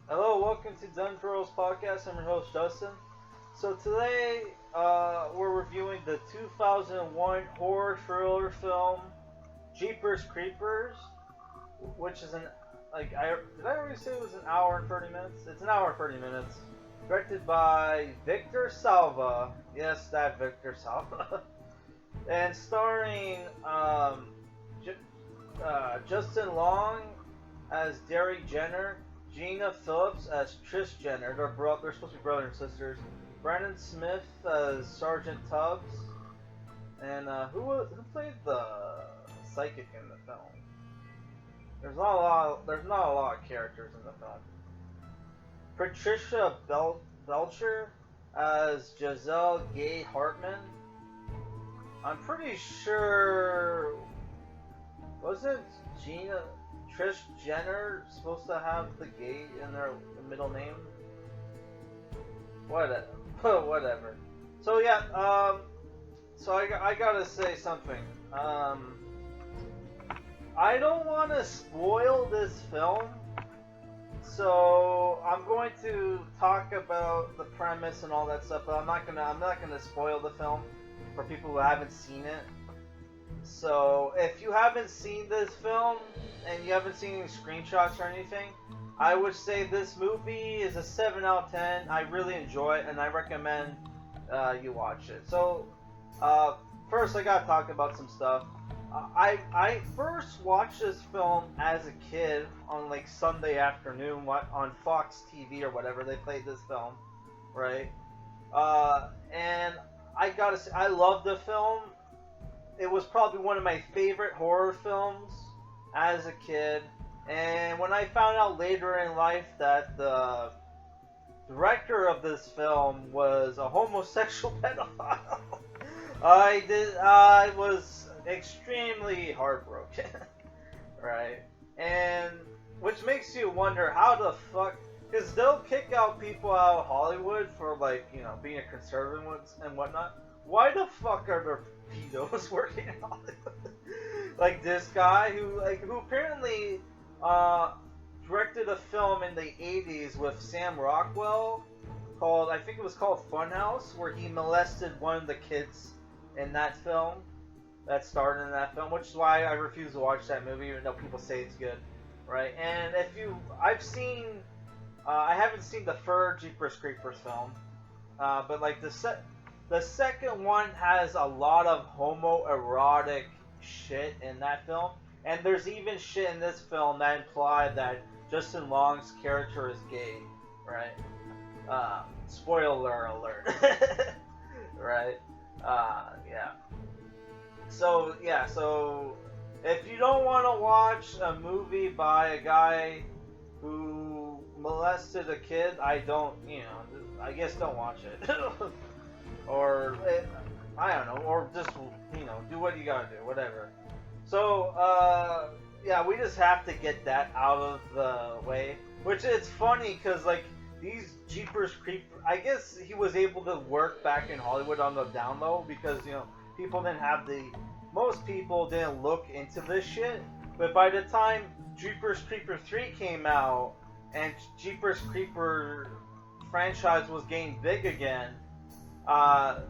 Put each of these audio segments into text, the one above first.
Hello, welcome to Done Pearls Podcast. I'm your host Justin. So today we're reviewing the 2001 horror thriller film Jeepers Creepers, which is did I already say it was an hour and 30 minutes? It's an hour and 30 minutes. Directed by Victor Salva. Yes, that Victor Salva. And starring Justin Long as Derry Jenner, Gina Philips as Trish Jenner. They're supposed to be brother and sisters. Brandon Smith as Sergeant Tubbs, and who played the psychic in the film? There's not a lot of characters in the film. Patricia Belcher as Giselle Gay Hartman. I'm pretty sure wasn't Trish Jenner supposed to have the gay in their middle name? Whatever. So yeah, so I gotta say something. I don't want to spoil this film, so I'm going to talk about the premise and all that stuff, but I'm not gonna spoil the film for people who haven't seen it. So if you haven't seen this film and you haven't seen any screenshots or anything, I would say this movie is a 7 out of 10. I really enjoy it and I recommend you watch it. So first I gotta talk about some stuff. I first watched this film as a kid on like Sunday afternoon on Fox TV or whatever. They played this film, right? And I gotta say, I love the film. It was probably one of my favorite horror films as a kid. And when I found out later in life that the director of this film was a homosexual pedophile, I was extremely heartbroken, right? And which makes you wonder how the fuck, because they'll kick out people out of Hollywood for being a conservative and whatnot. Why the fuck are there pedos working in Hollywood? Like this guy who apparently directed a film in the 80s with Sam Rockwell I think it was called Funhouse, where he molested one of the kids in that film that starred in that film, which is why I refuse to watch that movie even though people say it's good, right? And I haven't seen the first Jeepers Creepers film, but like the second one has a lot of homoerotic shit in that film, and there's even shit in this film that imply that Justin Long's character is gay, right? Spoiler alert, right? Yeah. So if you don't want to watch a movie by a guy who molested a kid, I guess don't watch it. Or I don't know, or just do what you gotta do, whatever. So we just have to get that out of the way. Which it's funny because these Jeepers Creepers, I guess he was able to work back in Hollywood on the down low because most people didn't look into this shit. But by the time Jeepers Creepers 3 came out and Jeepers Creeper franchise was getting big again, enough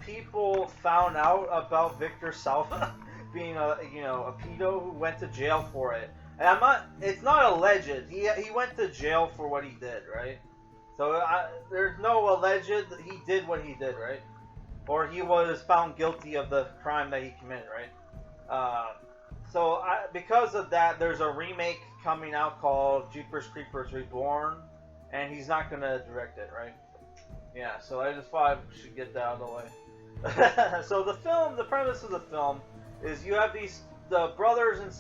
people found out about Victor Salva being a pedo who went to jail for it. And it's not alleged. He went to jail for what he did, right? So there's no alleged he did what he did, right? Or he was found guilty of the crime that he committed, right? Because of that, there's a remake coming out called Jeepers Creepers Reborn, and he's not gonna direct it, right? Yeah, so I just thought I should get that out of the way. So the premise of the film is you have the brother and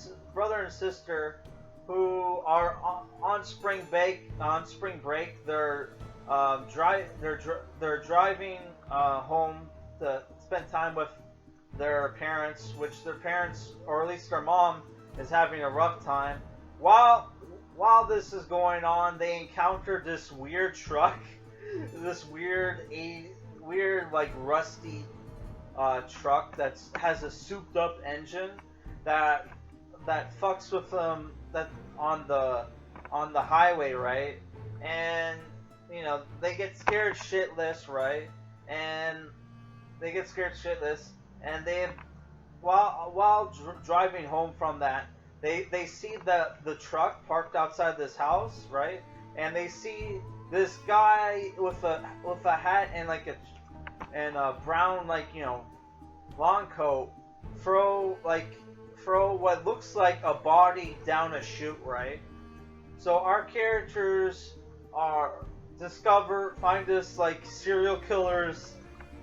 sister who are on spring break. They're driving home to spend time with their parents, which their parents, or at least their mom, is having a rough time. While this is going on, they encounter this weird truck. This weird rusty truck that has a souped up engine that fucks with them that on on the highway, right? And they get scared shitless, right? And they get scared shitless, and while driving home from that, they see the truck parked outside this house, right? And they see this guy with a hat and a brown long coat throw what looks like a body down a chute, right? So our characters find this serial killer's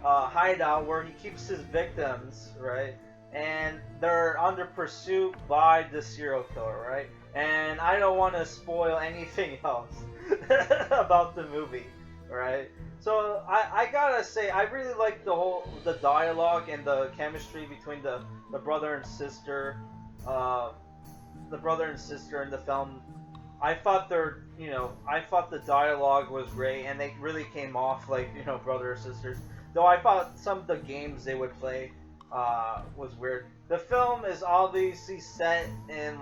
hideout where he keeps his victims, right? And they're under pursuit by the serial killer, right? And I don't want to spoil anything else about the movie, right? So I gotta say, I really like the dialogue and the chemistry between the brother and sister, in the film. I thought the dialogue was great, and they really came off like brother or sisters. Though I thought some of the games they would play was weird. The film is obviously set in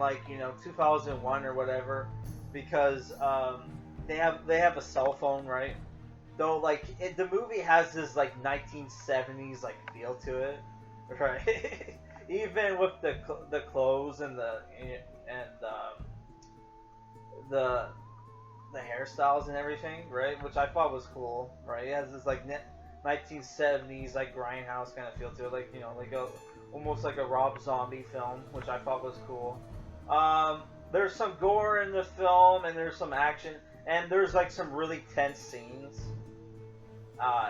2001 or whatever, because they have a cell phone, right? Though the movie has this 1970s feel to it, right? Even with the clothes and the hairstyles and everything, right? Which I thought was cool, right? It has this 1970s grindhouse kind of feel to it, almost like a Rob Zombie film, which I thought was cool. There's some gore in the film, and there's some action, and there's some really tense scenes.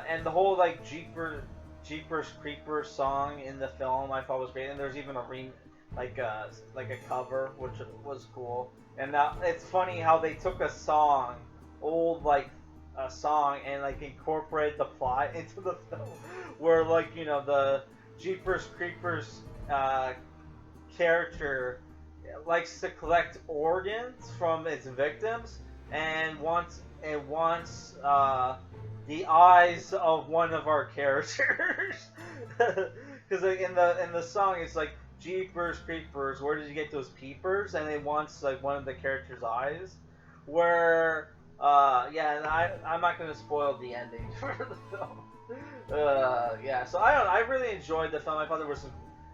And the whole Jeepers Creepers song in the film I thought was great, and there's even a cover, which was cool. And it's funny how they took a song, a song, and incorporate the plot into the film, where the Jeepers Creepers character likes to collect organs from its victims and wants the eyes of one of our characters, because in the song it's Jeepers Creepers, where did you get those peepers? And it wants one of the characters' eyes. Where and I'm not gonna spoil the ending for the film. So I really enjoyed the film. I thought there was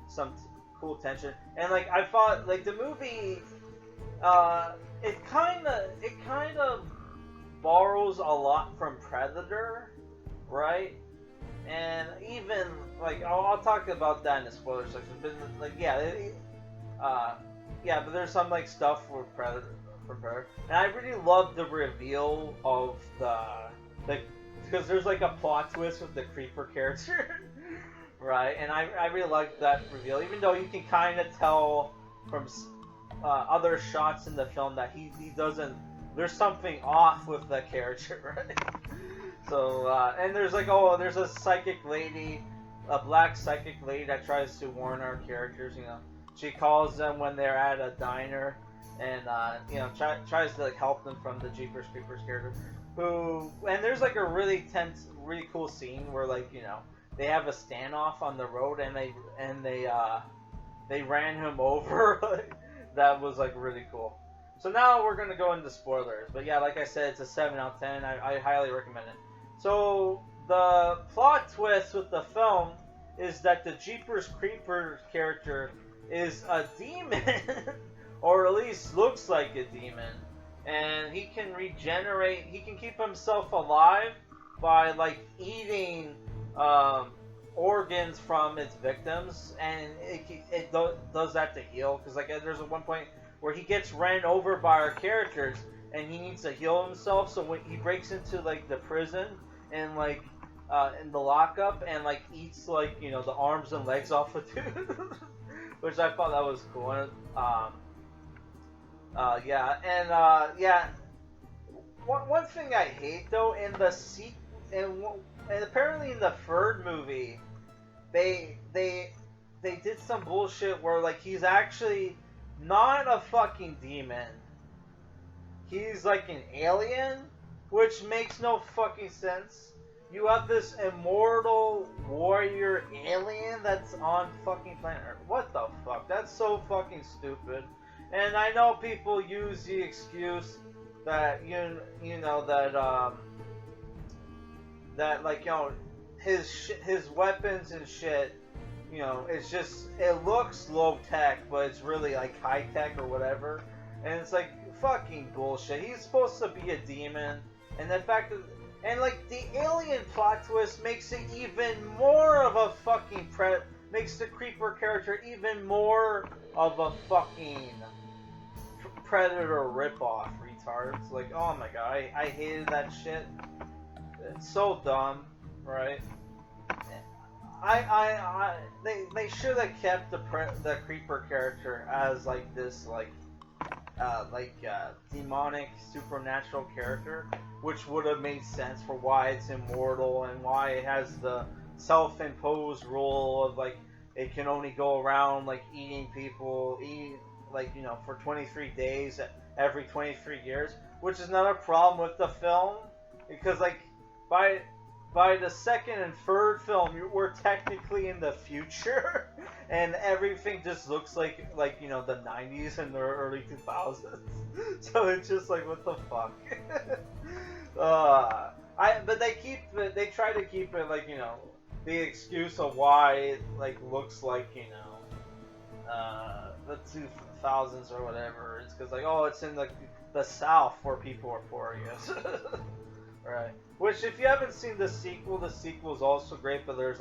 some cool tension, and I thought the movie it kind of borrows a lot from Predator, right? And even I'll talk about that in the spoiler section. But but there's some stuff for Predator, and I really love the reveal of because there's a plot twist with the Creeper character, right? And I really like that reveal, even though you can kind of tell from other shots in the film that he doesn't. There's something off with the character, right? So, and there's there's a psychic lady, a black psychic lady that tries to warn our characters, She calls them when they're at a diner, and, tries to, help them from the Jeepers Creepers character. And there's, a really tense, really cool scene where, they have a standoff on the road, and they ran him over. That was, really cool. So now we're going to go into spoilers. But yeah, like I said, it's a 7 out of 10. I highly recommend it. So the plot twist with the film is that the Jeepers Creepers character is a demon. Or at least looks like a demon. And he can regenerate. He can keep himself alive by eating organs from its victims. And it does that to heal. Because there's one point where he gets ran over by our characters, and he needs to heal himself. So when he breaks into the prison and in the lockup and eats the arms and legs off a dude, which I thought that was cool. And, one thing I hate though in the and apparently in the third movie, they did some bullshit where he's actually not a fucking demon. He's an alien, which makes no fucking sense. You have this immortal warrior alien that's on fucking planet Earth. What the fuck? That's so fucking stupid. And I know people use the excuse that you know that like his weapons and shit, it's just it looks low tech, but it's really like high tech or whatever. And it's like fucking bullshit. He's supposed to be a demon, and the fact that and like the alien plot twist makes it even more of a fucking makes the creeper character even more of a fucking predator ripoff, retards. Like, oh my god, I hated that shit. It's so dumb, right? They should have kept the creeper character as like this demonic supernatural character, which would have made sense for why it's immortal and why it has the self-imposed rule of like it can only go around like eating people, for 23 days every 23 years, which is not a problem with the film because like by the second and third film, we're technically in the future, and everything just looks like the 90s and the early 2000s. So it's just like, what the fuck? But they try to keep it like the excuse of why it like looks like the 2000s or whatever. It's because like, oh, it's in the South where people are poor, I guess. Right. Which, if you haven't seen the sequel is also great, but it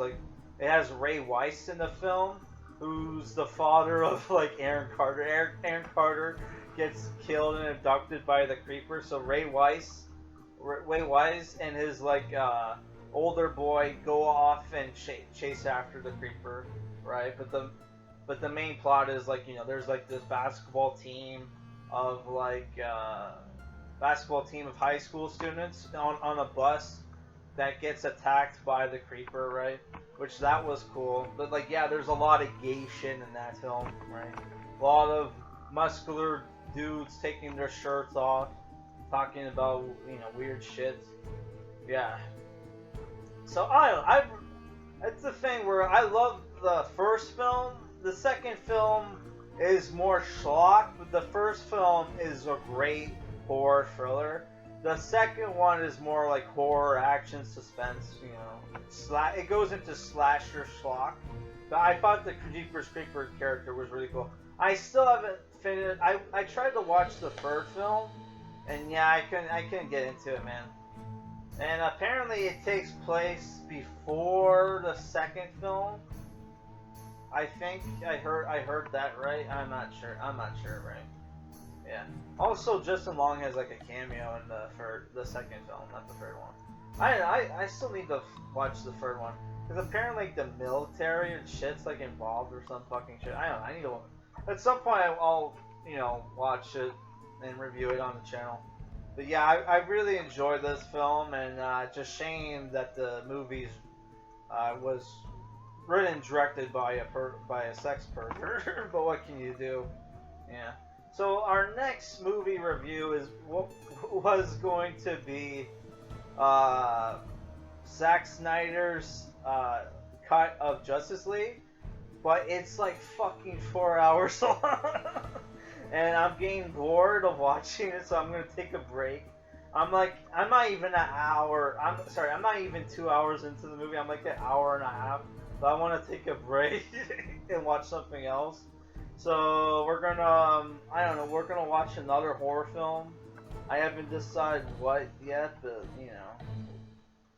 has Ray Weiss in the film, who's the father of, like, Aaron Carter. Aaron Carter gets killed and abducted by the creeper, so Ray Weiss and his, older boy go off and chase after the creeper, right? But the main plot is, there's, this basketball team of, high school students on a bus that gets attacked by the creeper, right? Which that was cool. But there's a lot of gay shit in that film, right? A lot of muscular dudes taking their shirts off, talking about weird shit. Yeah. So it's the thing where I love the first film. The second film is more schlock, but the first film is a great horror thriller. The second one is more like horror, action, suspense, it goes into slasher schlock. But I thought the Jeepers Creeper character was really cool. I still haven't finished. I tried to watch the third film, and yeah, I couldn't get into it, man. And apparently it takes place before the second film. I think I heard that right. I'm not sure, right? Yeah. Also, Justin Long has a cameo in the second film, not the third one. I still need to watch the third one because apparently the military and shit's involved or some fucking shit. I don't know. I need to. At some point, I'll watch it and review it on the channel. But yeah, I really enjoyed this film, and it's a shame that the movie was written and directed by a sex pervert. But what can you do? Yeah. So our next movie review was going to be Zack Snyder's cut of Justice League, but it's fucking 4 hours long, and I'm getting bored of watching it, so I'm gonna take a break. I'm not even an hour. I'm not even 2 hours into the movie. I'm an hour and a half. So I want to take a break and watch something else. So we're gonna, we're gonna watch another horror film. I haven't decided what yet, but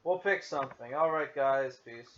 we'll pick something. Alright guys, peace.